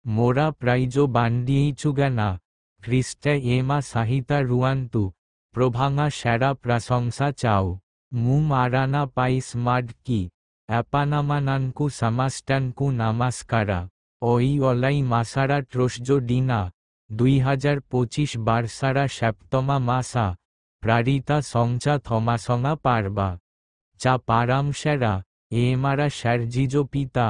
মোরা প্রাইজো বান্ডিয়েইচুগানা খ্রিস্টে এমা সাহিতা রুয়ান্তু প্রভাঙা সেরা প্রশংসা চাও মুম আরানা পাইস মাড কি অ্যাপানামানানকু সামাস্টানকু নামাস্কারা ওই অলাই মাসারা ট্রোসজো ডিনা 2025 বারসারা সেপ্তমা মাসা প্রারিতা সংচা থমাসঙা পারবা চা পারাম সেরা এমারা স্যারজিজো পিতা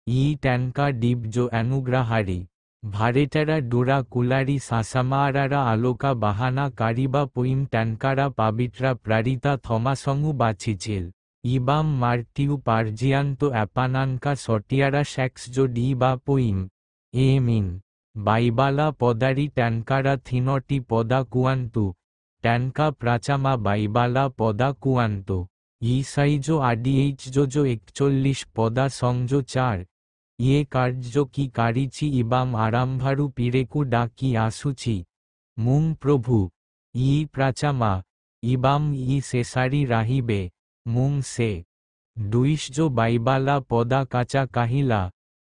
ই ট্যানকা ডিবজো অনুগ্রাহারি ভারেটারা ডোরা কুলারি সাসামারারা আলোকা বাহানা কারিবা পইম ট্যানকারা পাবিট্রা প্রারিতা থমাসঙু বাছিছিল ইবাম মার্টিউ পার্জিয়ান্ত অ্যাপানানকা সটিয়ারা শ্যাক্সজো ডি বা পইম এমিন বাইবালা পদারি ট্যানকারা থিনটি পদা কুয়ান্তু ট্যানকা প্রাচামা বাইবালা পদা কুয়ান্ত ইসাইজো আডিএইচজো 41 পদা সংজো 4 ইয়ে কার্য কি কারিচি ইবাম আরাম্ভারু পিরেকু ডাকি আসুচি মুং প্রভু ই প্রাচামা ইবাম ই সেসারি রাহিবে মুং সে ডুইশজো বাইবালা পদা কাচা কাহিলা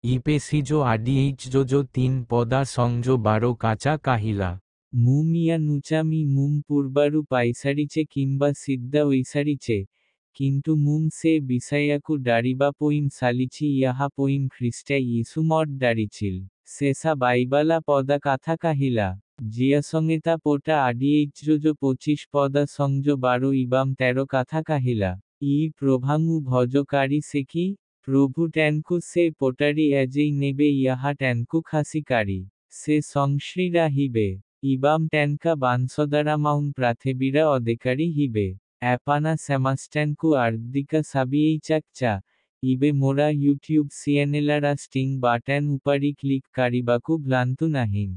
ইপেসিজো আডিএইচজো 3 পদা সংজো 12 কাচা কাহিলা মুম ইয়া নুচামি মুম পূর্বারু পাইসারিচে কিংবা সিদ্ধা ওইসারিচে কিন্তু মুম সে বিসাইয়াকু ডারিবা পইম সালিচি ইয়াহা পইম খ্রিস্টে ইসুমট ডারিছিল সেসা বাইবালা পদা কাথা কাহিলা জিয়াসংগেতা পোটা আডিএইচজো 25 পদা সংজো 12 ইবাম 13 কাথা কাহিলা ই প্রভাঙু ভজকারি সেকি প্রভু ট্যানকু সে পোটারি এজেই নেবে ইয়াহা ট্যানকু খাসিকারি সে সংশ্রীরা হিবে ইবাম ট্যানকা বানসদারামাউন প্রাথেবিরা অধিকারী হিবে অ্যাপানা স্যামাস্ট্যানকু আর্দিকা সাবিয়েই চাকচা ইবে মোরা ইউটিউব সিএনএলারা স্টিং বাটন উপারি ক্লিক কারিবাকু ভ্লান্তু নাহিন।